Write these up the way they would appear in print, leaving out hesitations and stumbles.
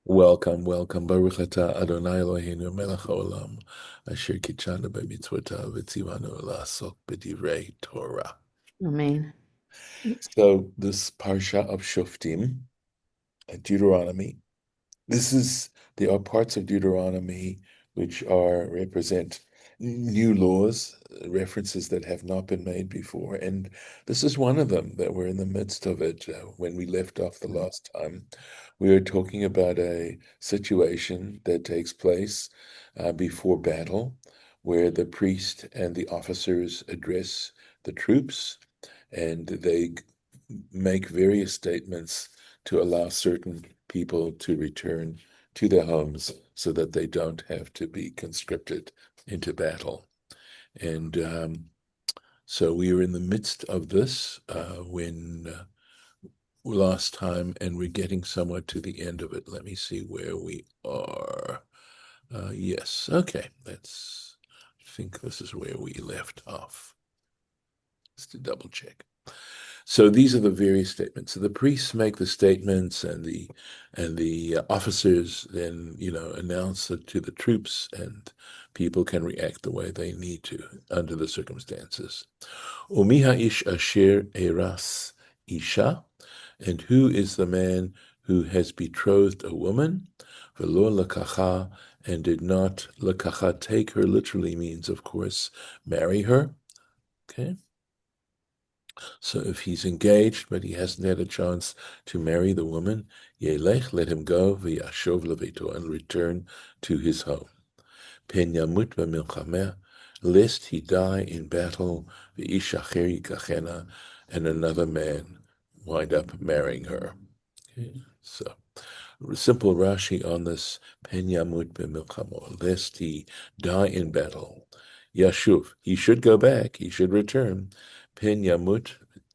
Welcome, welcome. Baruch atah Adonai Eloheinu melech haolam, asher kitshanu b'mitzvotav v'tzivanu la'asok b'divrei Torah. Amen. So this Parsha of Shoftim, Deuteronomy, there are parts of Deuteronomy which represent new laws, references that have not been made before, and this is one of them that we're in the midst of it. When we left off the last time, we were talking about a situation that takes place before battle, where the priest and the officers address the troops, and they make various statements to allow certain people to return to their homes so that they don't have to be conscripted into battle. And so we are in the midst of this when last time, and we're getting somewhat to the end of it. Let me see where we are. Yes, okay, I think this is where we left off. Just to double check. So these are the various statements. So the priests make the statements, and the officers then announce it to the troops, and people can react the way they need to under the circumstances. Umi ha'ish asher eras isha, and who is the man who has betrothed a woman? Velo lakacha, and did not lakacha take her literally means, of course, marry her. Okay. So if he's engaged, but he hasn't had a chance to marry the woman, Yelech, let him go, v'yashov leveto, and return to his home. Pen yamut b'milchameh, lest he die in battle, v'ish acher yikachena, and another man wind up marrying her. Okay. So, simple Rashi on this, pen yamut b'milchamo, lest he die in battle. Yashuv, he should go back, he should return. Pen yamut,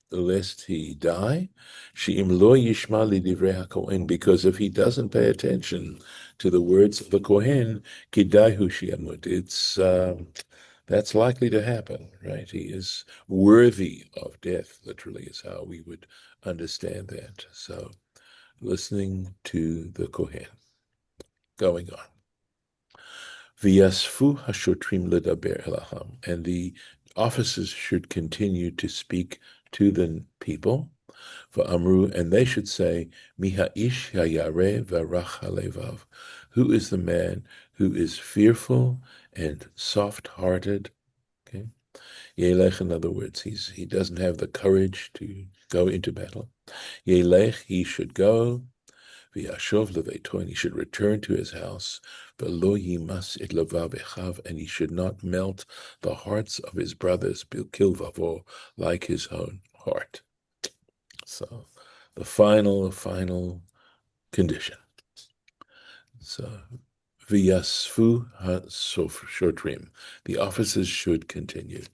lest he die. She'im lo yishma lidivrei hakohen, because if he doesn't pay attention to the words of the kohen, kidahu she'amut. That's likely to happen, right? He is worthy of death. Literally, is how we would understand that. So, listening to the kohen. Going on. V'yasfu hashotrim ledaber elaham, and the officers should continue to speak to the people. V'amru, and they should say, Mi ha'ish hayare v'rach halevav, who is the man who is fearful and soft-hearted? Okay, Yelech, in other words, he doesn't have the courage to go into battle. Yelech, he should go. V'yashov leveito, and he should return to his house. V'lo yimas et levav echav, and he should not melt the hearts of his brothers, bilkil vavo, like his own heart. So, the final condition. So, v'yasfu ha-shotrim, the officers should continue.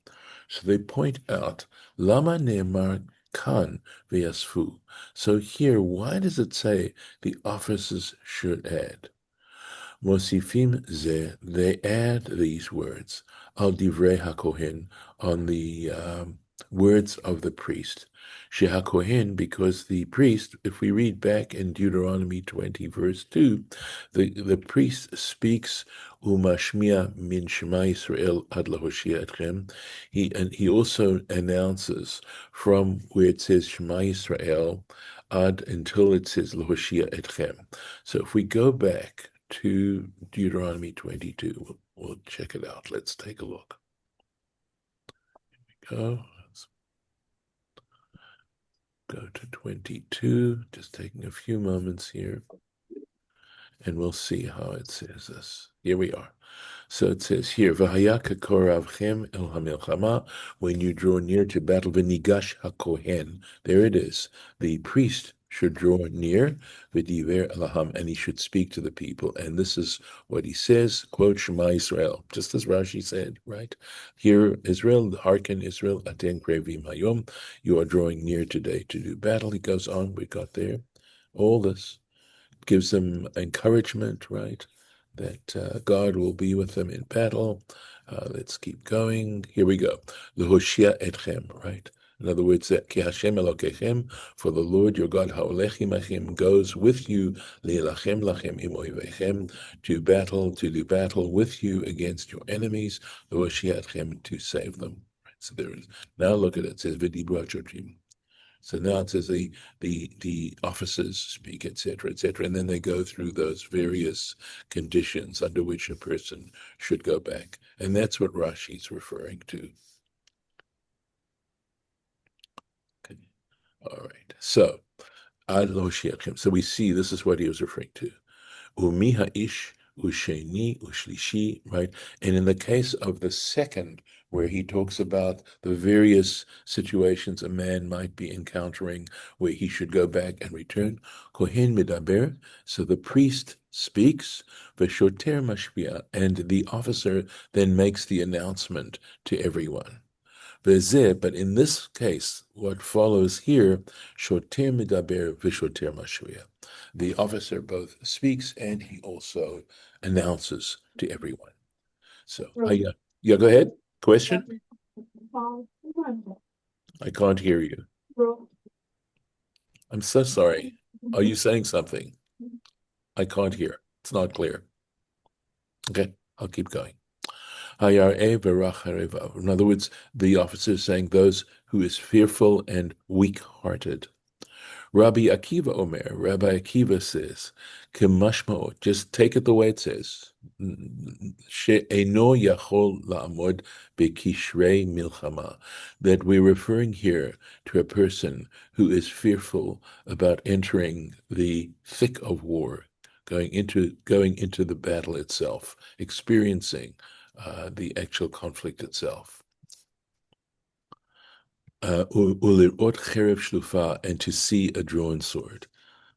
So they point out, lama ne'emar kan v'yasfu. So here, why does it say the officers should add? Mosifim ze, they add these words, al divrei hakohen, on the words of the priest. Shehakohen, because the priest, if we read back in Deuteronomy 20, verse 2, the priest speaks, umashmia min shema Yisrael ad lahoshia etchem. He also announces from where it says Shema Yisrael ad until it says lahoshia etchem. So if we go back to Deuteronomy 22, we'll check it out. Let's take a look. Here we go. Go to 22, just taking a few moments here, and we'll see how it says this. Here we are. So it says here, V'haya kekoravchem el hamilchama, when you draw near to battle, v'nigash hakohen, there it is, the priest should draw near, v'diver elaham, and he should speak to the people. And this is what he says, quote, Shema Israel, just as Rashi said, right? Hear Israel, hearken Israel, aten krevim hayom, you are drawing near today to do battle. He goes on, we got there. All this gives them encouragement, right? That God will be with them in battle. Let's keep going. Here we go. Lehoshia etchem, right? In other words, that Ki Hashem Elokechem, for the Lord your God, Ha'olech imachem, goes with you, Leilachem lachem im oivechem, to do battle with you against your enemies, Lo'oshiatchem, to save them. So there is. Now look at it. It says V'dibra Chochim. So now it says the officers speak, etc., etc., and then they go through those various conditions under which a person should go back, and that's what Rashi's referring to. Okay. All right. So Ad lo shiachem. So we see this is what he was referring to. Umi ha'ish usheni ushlishi, right? And in the case of the second, where he talks about the various situations a man might be encountering where he should go back and return, kohen medaber, so the priest speaks, v'shoter mashpia, and the officer then makes the announcement to everyone. But in this case, what follows here, shoter medaber v'shoter mashpia. The officer both speaks and he also announces to everyone. So, yeah, go ahead. Question? I can't hear you. I'm so sorry. Are you saying something? I can't hear. It's not clear. Okay, I'll keep going. In other words, the officer is saying those who is fearful and weak-hearted. Rabbi Akiva says, Kemashmaot, just take it the way it says. She'eno yachol la'amod bekishrei milchama, that we're referring here to a person who is fearful about entering the thick of war, going into the battle itself, experiencing the actual conflict itself. Ulirot cherev shlufa, and to see a drawn sword,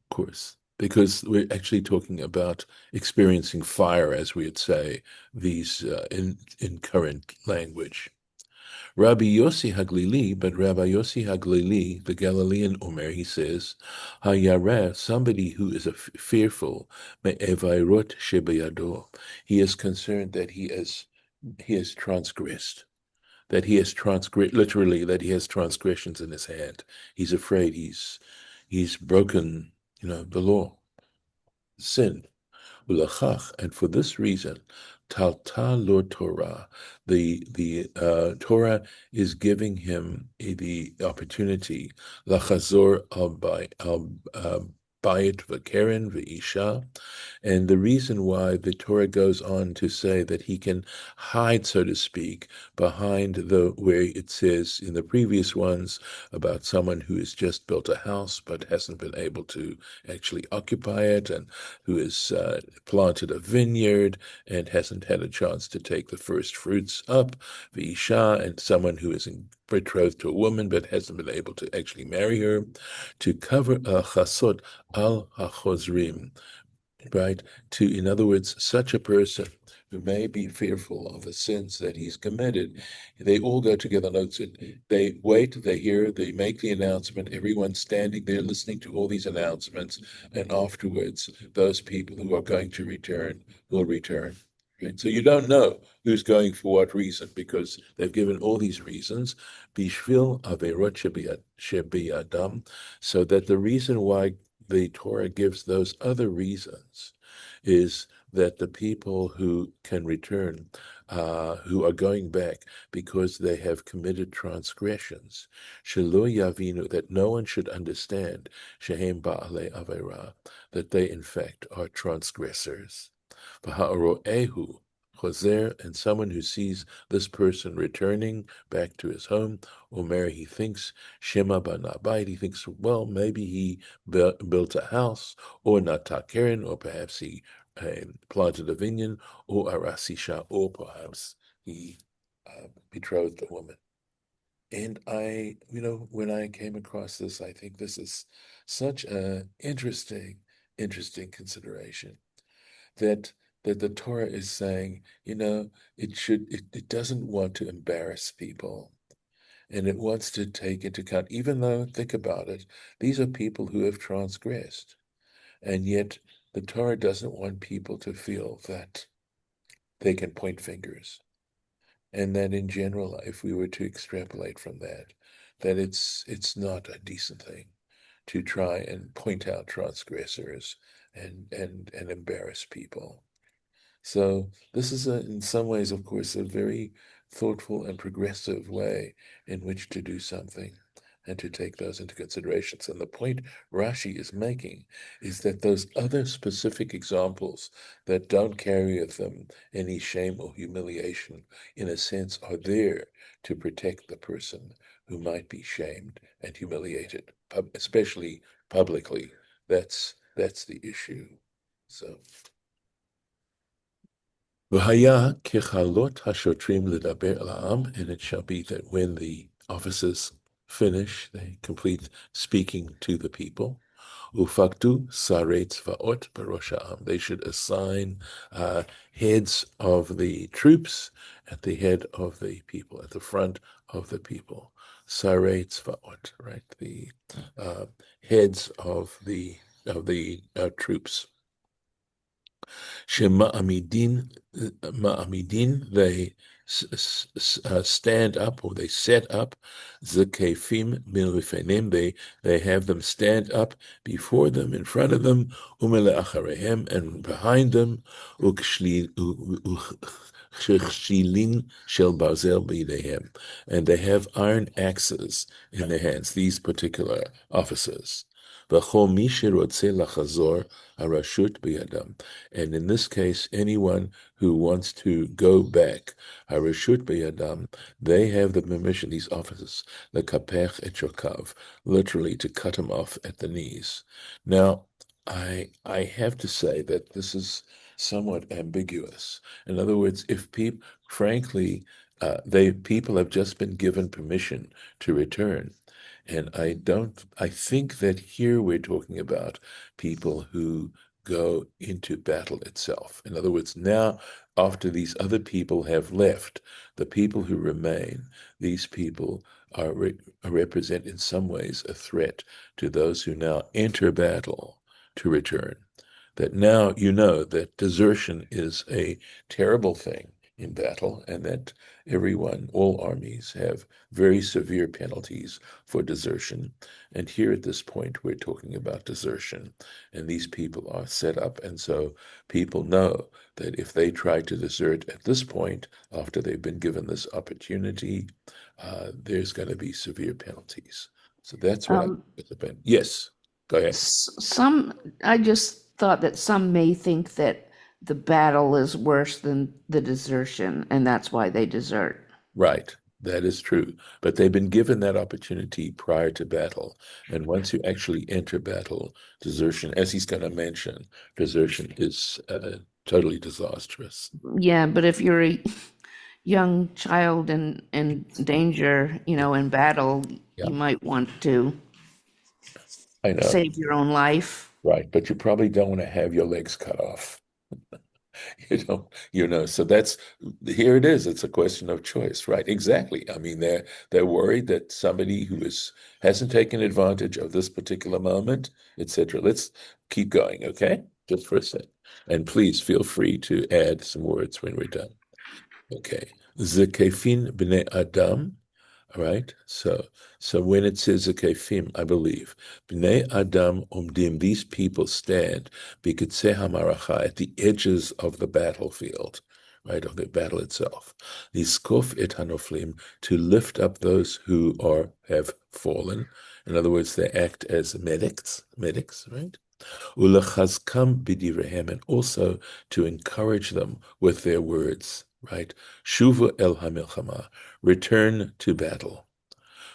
of course, because we're actually talking about experiencing fire, as we would say these in current language. Rabbi Yossi Haglili, but Rabbi Yossi Haglili, the Galilean Omer, he says, Hayareh, somebody who is fearful, me'evairot shebeyado, he is concerned that he has transgressed. That he has transgressed, literally, that he has transgressions in his hand. He's afraid he's broken, the law, sin. And for this reason, Talta lo Torah, the Torah is giving him the opportunity, Lachazor al Bayit v'Keren v'Isha, and the reason why the Torah goes on to say that he can hide, so to speak, behind where it says in the previous ones about someone who has just built a house but hasn't been able to actually occupy it, and who has planted a vineyard and hasn't had a chance to take the first fruits up, the Isha, and someone who is betrothed to a woman but hasn't been able to actually marry her, to cover a chasot al hachozrim, right? In other words, such a person who may be fearful of the sins that he's committed, they all go together. Notes it. They wait, they hear, they make the announcement. Everyone's standing there listening to all these announcements, and afterwards, those people who are going to return will return. Right? So you don't know who's going for what reason, because they've given all these reasons. Bishvil averot shebiyadam, so that the reason why the Torah gives those other reasons is that the people who can return, who are going back because they have committed transgressions, shelo yavinu, that no one should understand, shehem ba'alei avera, that they in fact are transgressors. V'ha'ro'ehu chozer, and someone who sees this person returning back to his home, Omer, he thinks, Shema banabayit, he thinks, well, maybe he built a house, or natakeren, or perhaps he planted a vineyard, or arasisha, or perhaps he betrothed a woman. And when I came across this, I think this is such an interesting consideration, that the Torah is saying, it doesn't want to embarrass people, and it wants to take into account, even though, think about it, these are people who have transgressed, and yet the Torah doesn't want people to feel that they can point fingers, and that in general, if we were to extrapolate from that, that it's not a decent thing to try and point out transgressors and embarrass people. So this is in some ways, of course, a very thoughtful and progressive way in which to do something and to take those into considerations. And the point Rashi is making is that those other specific examples that don't carry with them any shame or humiliation, in a sense, are there to protect the person who might be shamed and humiliated, especially publicly. That's the issue. So. V'haya kechalot hashotrim ledaber el ha'am, and it shall be that when the officers finish, they complete speaking to the people. Ufaktu saretz va'ot barosh ha'am. They should assign heads of the troops at the head of the people, at the front of the people. Saretz va'ot, right? The heads of the troops. Shema'amidin, they stand up, or they set up, zekefim milvifenim, they have them stand up before them, in front of them, umele acharehem, and behind them, ukshilin shel barzel b'ideihem, and they have iron axes in their hands, these particular officers. V'chol mi shirotze lachazor harashut b'yadam. And in this case, anyone who wants to go back, harashut b'yadam, they have the permission, these officers, the kapech et shokav, literally to cut him off at the knees. Now, I have to say that this is somewhat ambiguous. In other words, if people, frankly, people have just been given permission to return. And I think that here we're talking about people who go into battle itself. In other words, now, after these other people have left, the people who remain, these people represent in some ways a threat to those who now enter battle to return. That now you know that desertion is a terrible thing in battle, and that all armies have very severe penalties for desertion. And here at this point, we're talking about desertion, and these people are set up. And so people know that if they try to desert at this point, after they've been given this opportunity, there's going to be severe penalties. So that's what I'm about. Yes, go ahead. I just thought that some may think that the battle is worse than the desertion, and that's why they desert. Right, that is true. But they've been given that opportunity prior to battle. And once you actually enter battle, desertion, as he's going to mention, desertion is totally disastrous. Yeah, but if you're a young child in danger, in battle, Yeah, you might want to I know. save your own life. Right, but you probably don't want to have your legs cut off. So that's here it is. It's a question of choice, right? Exactly. I mean, they're worried that somebody who hasn't taken advantage of this particular moment, etc. Let's keep going, okay? Just for a sec. And please feel free to add some words when we're done. Okay. Zekefin b'nei Adam. All right. So when it says Zekefim, I believe b'nei Adam umdim, these people stand b'kitzei hamaracha, at the edges of the battlefield, right, of the battle itself. Liskof et hanoflim, to lift up those who have fallen. In other words, they act as medics, right? Ulachazkam b'divrehem, and also to encourage them with their words, right? Shuva el hamilchama, return to battle.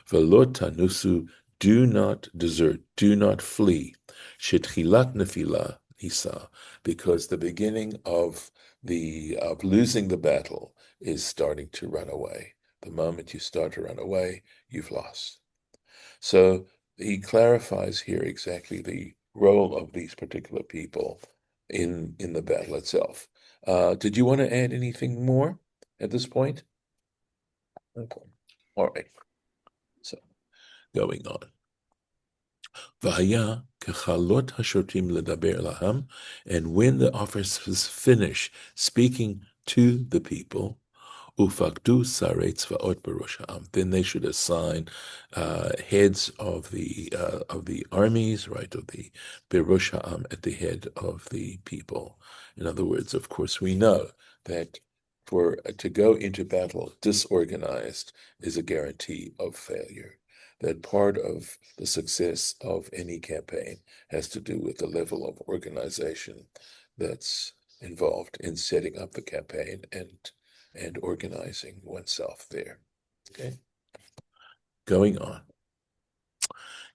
V'lo tanusu, do not desert, do not flee. Shetchilat nefila nisa, because the beginning of losing the battle is starting to run away. The moment you start to run away, you've lost. So he clarifies here exactly the role of these particular people in the battle itself. Did you want to add anything more at this point? Okay. All right. So going on. V'haya kechalot hashotim ledaber laham, and when the officers finish speaking to the people, Ufakdu sarei tzvaot berosh ha'am. Then they should assign heads of the armies, right, of the berosh ha'am, at the head of the people. In other words, of course, we know that for to go into battle disorganized is a guarantee of failure. That part of the success of any campaign has to do with the level of organization that's involved in setting up the campaign and organizing oneself there. Okay, going on.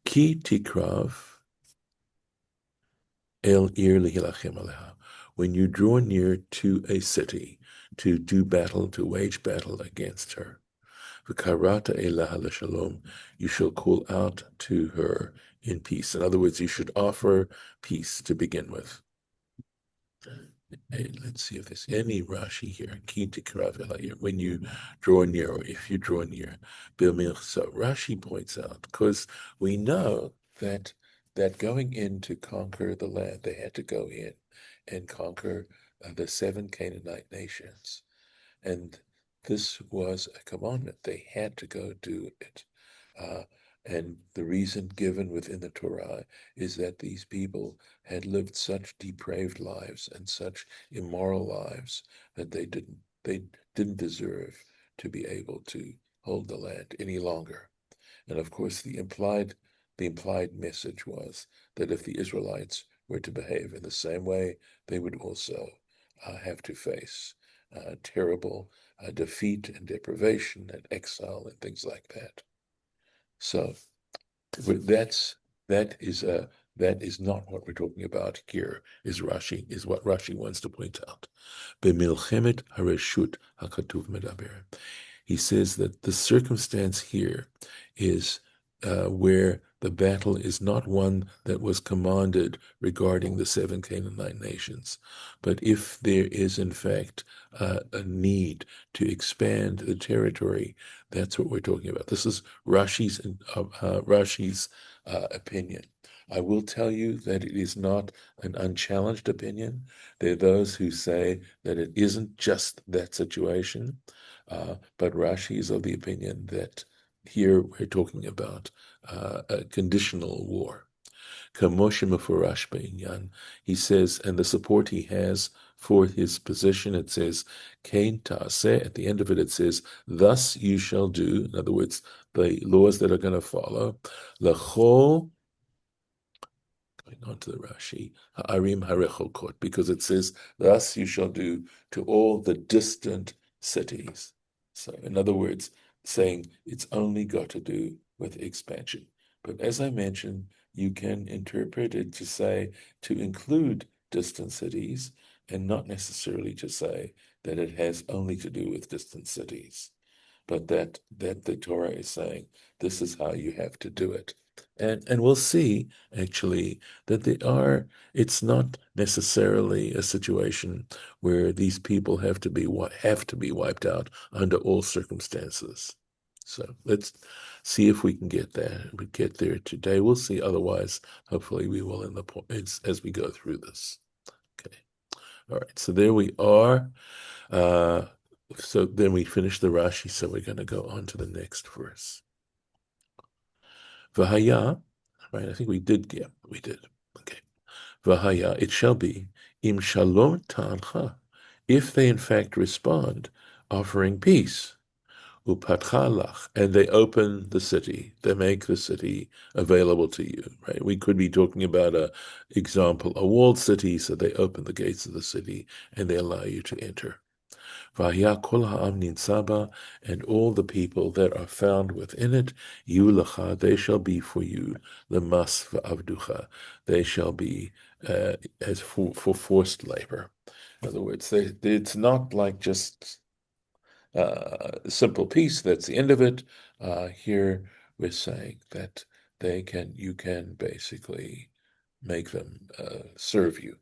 Ki tikrav el ir lihilachem aleha. When you draw near to a city to do battle, to vage battle against her, v'karata elaha l'shalom, you shall call out to her in peace. In other words, you should offer peace to begin with. Hey, let's see if there's any Rashi here. When you draw near, or if you draw near. So Rashi points out, because we know that going in to conquer the land, they had to go in and conquer the 7 Canaanite nations. And this was a commandment. They had to go do it. Uh, and the reason given within the Torah is that these people had lived such depraved lives and such immoral lives that they didn't deserve to be able to hold the land any longer. And of course, the implied message was that if the Israelites were to behave in the same way, they would also have to face terrible defeat and deprivation and exile and things like that. So that's that is not what we're talking about here. Is what Rashi wants to point out. B'milchemet hareshut hakatuv medaber. He says that the circumstance here is where the battle is not one that was commanded regarding the 7 Canaanite nations, but if there is in fact a need to expand the territory, that's what we're talking about. This is Rashi's opinion. I will tell you that it is not an unchallenged opinion. There are those who say that it isn't just that situation, but Rashi is of the opinion that here we're talking about a conditional war. Kamoshe Mefurash Be'inyan, he says, and the support he has for his position, it says, Kain Ta'aseh, at the end of it, it says, thus you shall do, in other words, the laws that are going to follow, Lachol, going on to the Rashi, Ha'arim Harechokot, because it says, thus you shall do to all the distant cities. So, in other words, saying it's only got to do with expansion. But as I mentioned, you can interpret it to say to include distant cities and not necessarily to say that it has only to do with distant cities, but that the Torah is saying this is how you have to do it. And we'll see actually that it's not necessarily a situation where these people have to be wiped out under all circumstances. So let's see if we can get there. We get there today. We'll see. Otherwise, hopefully, we will in the points as we go through this. Okay. All right. So there we are. So then we finish the Rashi. So we're going to go on to the next verse. Vahaya, right? I think we did. Yeah, we did. Okay. Vahaya, it shall be im shalom ta'ancha, if they in fact respond, offering peace. Upatchalach, and they open the city. They make the city available to you, right? We could be talking about a walled city, so they open the gates of the city and they allow you to enter. Vahya kol ha'am ninsaba, and all the people that are found within it, yulacha, they shall be for you, lemas va'avducha, they shall be as for forced labor. In other words, it's not like just simple peace. That's the end of it. Here we're saying that you can basically make them serve you.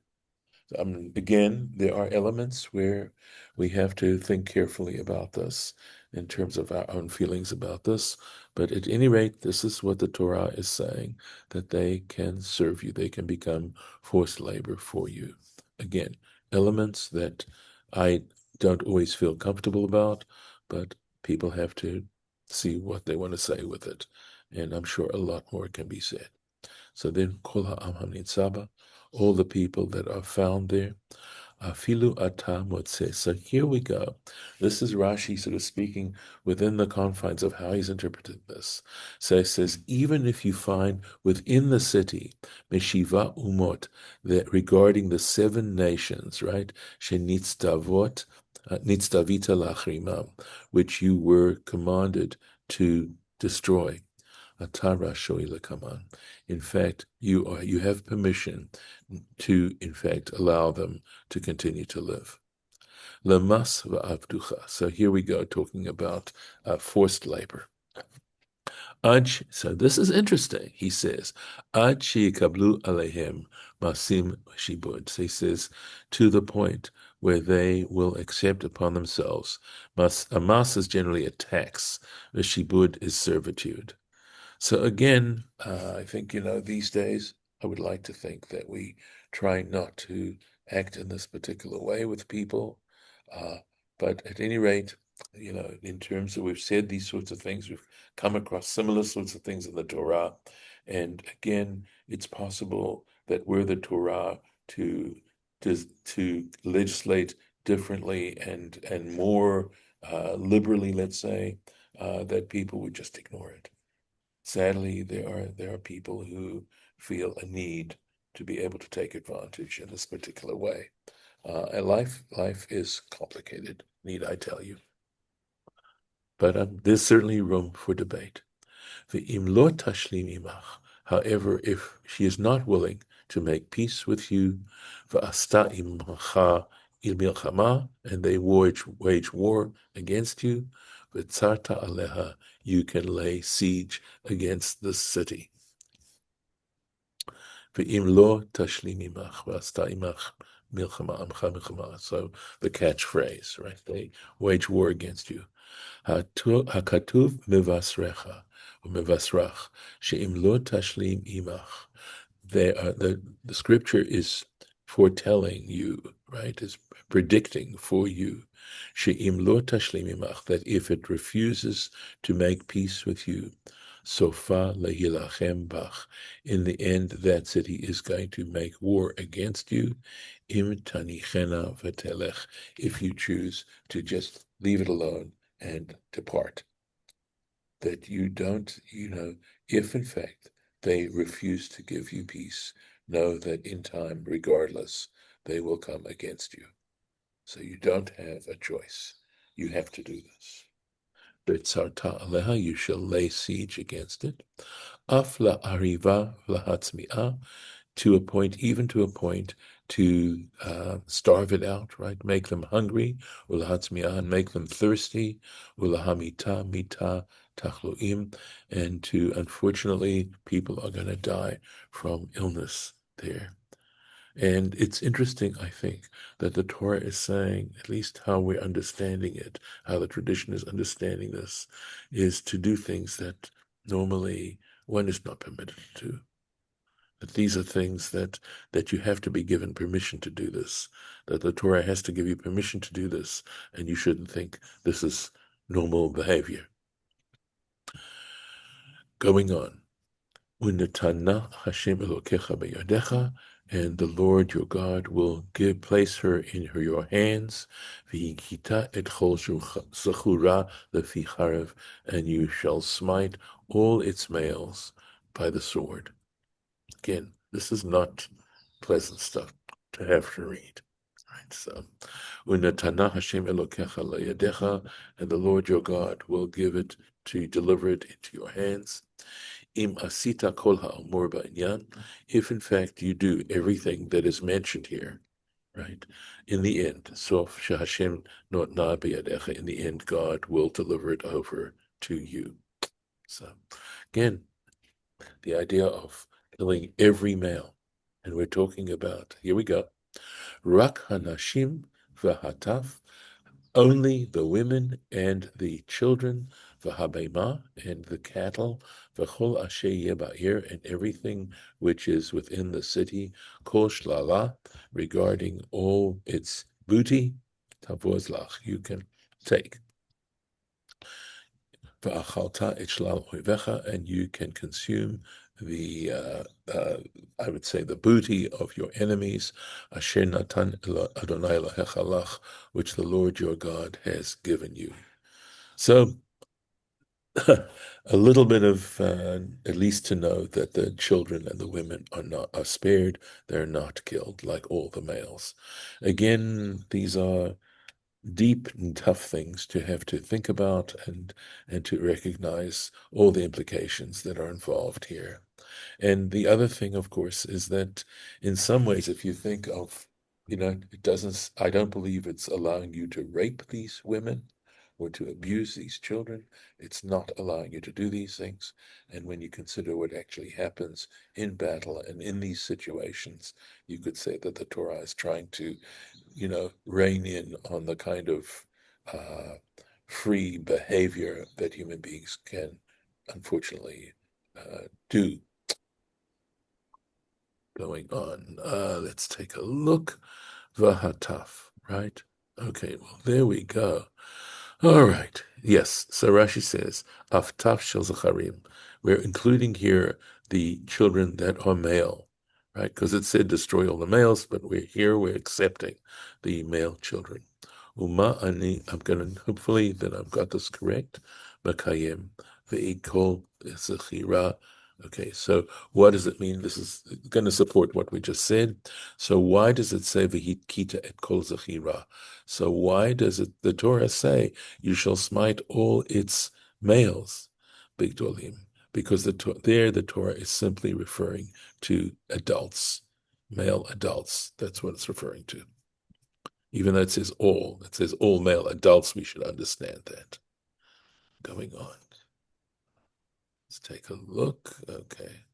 Again, there are elements where we have to think carefully about this in terms of our own feelings about this. But at any rate, this is what the Torah is saying, that they can serve you. They can become forced labor for you. Again, elements that I don't always feel comfortable about, but people have to see what they want to say with it. And I'm sure a lot more can be said. So then, Kol ha'am hanitzaba, all the people that are found there, afilu ata motze. So here we go. This is Rashi sort of speaking within the confines of how he's interpreted this. So it says, even if you find within the city, meshiva umot, that regarding the 7 nations, right, shenitztavot, nitztavita lachrimam, which you were commanded to destroy. Atara shoilakaman. In fact, you have permission to, in fact, allow them to continue to live. Lemas va'avducha. So here we go, talking about forced labor. So this is interesting. He says, Ad kablu alehem masim shibud. So he says, to the point where they will accept upon themselves. A mas is generally a tax. The shibud is servitude. So again, I think, these days, I would like to think that we try not to act in this particular way with people. But at any rate, in terms of we've said these sorts of things, we've come across similar sorts of things in the Torah. And again, it's possible that were the Torah to legislate differently and more liberally, let's say, that people would just ignore it. Sadly, there are people who feel a need to be able to take advantage in this particular way. And life is complicated, need I tell you. But there's certainly room for debate. Ve'im lo tashlim imach. However, if she is not willing to make peace with you, va'asta imcha il milchama, and they wage war against you, v'tzarta aleha, you can lay siege against the city. Ve'im lo tashlim imach, va'asta imach milchama amcha milchama. So the catchphrase, right? They wage war against you. Hakatuv mevasrecha. Mevasrach, she'im lo tashlim imach. The scripture is foretelling you, right? Is predicting for you, she'im lo tashlim imach, that if it refuses to make peace with you, sofa lehilachem bach. In the end, that city is going to make war against you. Im tanichena v'telech, if you choose to just leave it alone and depart. That you don't, if in fact they refuse to give you peace, know that in time, regardless, they will come against you. So you don't have a choice. You have to do this. B'tzarta aleha, you shall lay siege against it. Af la'ariva v'lahatzmi'ah, even to a point to starve it out, right? Make them hungry, ulahatzmi'ah, and make them thirsty, ulahamita mita tachloim, and to, unfortunately, people are going to die from illness there. And it's interesting, I think, that the Torah is saying, at least how we're understanding it, how the tradition is understanding this, is to do things that normally one is not permitted to do. That these are things that you have to be given permission to do this, that the Torah has to give you permission to do this, and you shouldn't think this is normal behavior. Going on. Unetana Hashem Elokecha beyadecha, and the Lord your God will place her in your hands. V'hikita et chol zechura lefi charev, and you shall smite all its males by the sword. Again, this is not pleasant stuff to have to read. Right? So, Unetana Hashem Elokecha leyadecha, and the Lord your God will deliver it into your hands. Im asita kol ha'amor ba'inyan, if in fact you do everything that is mentioned here, right? In the end, sof shehashem notna beyadecha, in the end, God will deliver it over to you. So, again, the idea of killing every male, and we're talking about, here we go, rak hanashim v'hataf, only the women and the children, v'habema, and the cattle, v'chol asher yeba'ir, and everything which is within the city, kol shlala, regarding all its booty, tavuz lach, you can take. And you can consume the, I would say, the booty of your enemies, asher natan Adonai Elohecha lach, which the Lord your God has given you. So, a little bit of, at least to know that the children and the women are spared; they're not killed like all the males. Again, these are deep and tough things to have to think about and to recognize all the implications that are involved here. And the other thing, of course, is that in some ways, if you think of, it doesn't, I don't believe it's allowing you to rape these women or to abuse these children. It's not allowing you to do these things. And when you consider what actually happens in battle and in these situations, you could say that the Torah is trying to, rein in on the kind of uh, free behavior that human beings can unfortunately do going on. Let's take a look. Vahataf, right? Okay, well, there we go. All right. Yes. So Rashi says, Aftaf shel Zacharim. We're including here the children that are male, right? Because it said destroy all the males, but we're accepting the male children. Uma ani, I'm going to, hopefully that I've got this correct. Makayim, ve'ikol zechira. Okay, so what does it mean? This is going to support what we just said. So why does it say v'hitkita et kol zechira? So why does the Torah say you shall smite all its males, bigdolim? Because the Torah is simply referring to adults, male adults. That's what it's referring to. Even though it says all male adults, we should understand that. Going on. Let's take a look. Okay.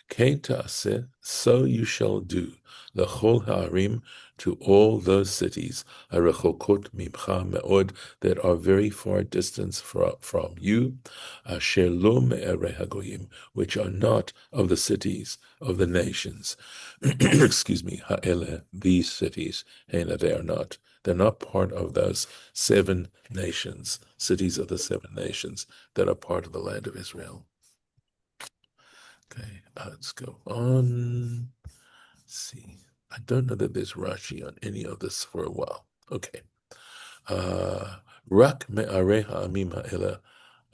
Keitase, so you shall do, lechol ha'arim, to all those cities, harechokot mimcha me'od, that are very far distance from you, asher lo me'erei hagoyim, which are not of the cities of the nations. Excuse me, ha'ele, these cities, hena, they are not. They're not part of those 7 nations, cities of the 7 nations that are part of the land of Israel. Okay, let's go on. Let's see. I don't know that there's Rashi on any of this for a while. Okay. Rak me'arei ha'amim ha'ela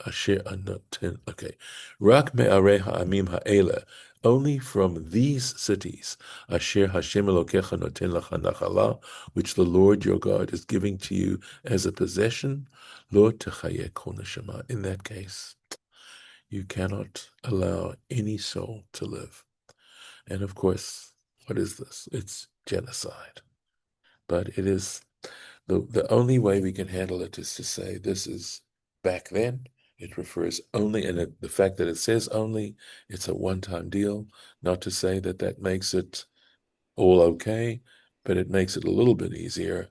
asher anoten. Okay. Rak me'arei ha'amim ha'ela. Only from these cities, asher Hashem Elokecha noten lacha nachala, which the Lord your God is giving to you as a possession, lo techayeh kol neshama. In that case, you cannot allow any soul to live. And of course, what is this? It's genocide. But it is the only way we can handle it is to say this is back then. It refers only, and the fact that it says only, it's a one-time deal. Not to say that that makes it all okay, but it makes it a little bit easier.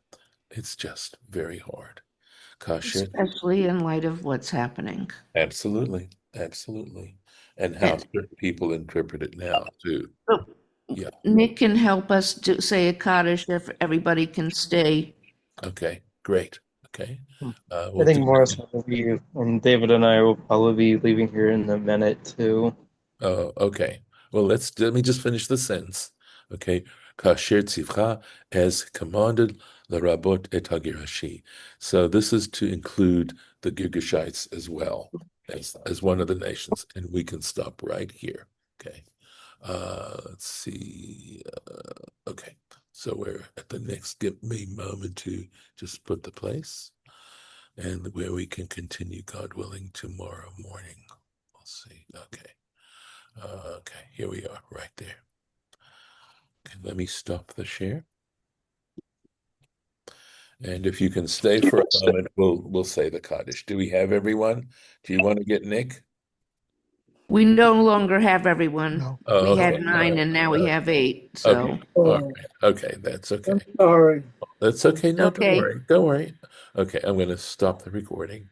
It's just very hard. Kasher, especially in light of what's happening. absolutely, absolutely. And how And certain people interpret it now, too. but Yeah. Nick can help us do, say a Kaddish if everybody can stay. Okay. Great. Okay. I We'll do. think Morris will be, and David and I will probably be leaving here in a minute too. Oh, okay. Well, let me just finish the sentence. Okay. Kasher tzivcha, as commanded, l'rabot et hagirashi. So this is to include the Girgashites as well as one of the nations, and we can stop right here. Okay. Let's see. Okay. So we're at the next. Give me a moment to just put the place, and where we can continue, God willing, tomorrow morning. We'll see. Okay. Okay, here we are, right there. Okay, let me stop the share. And if you can stay for a moment, we'll say the Kaddish. Do we have everyone? Do you want to get Nick? We no longer have everyone. No. We Oh, had okay. 9 and now we have 8. Okay. So All right. Okay, that's okay. I'm sorry. That's okay. No, don't okay. worry. Don't worry. Okay, I'm going to stop the recording.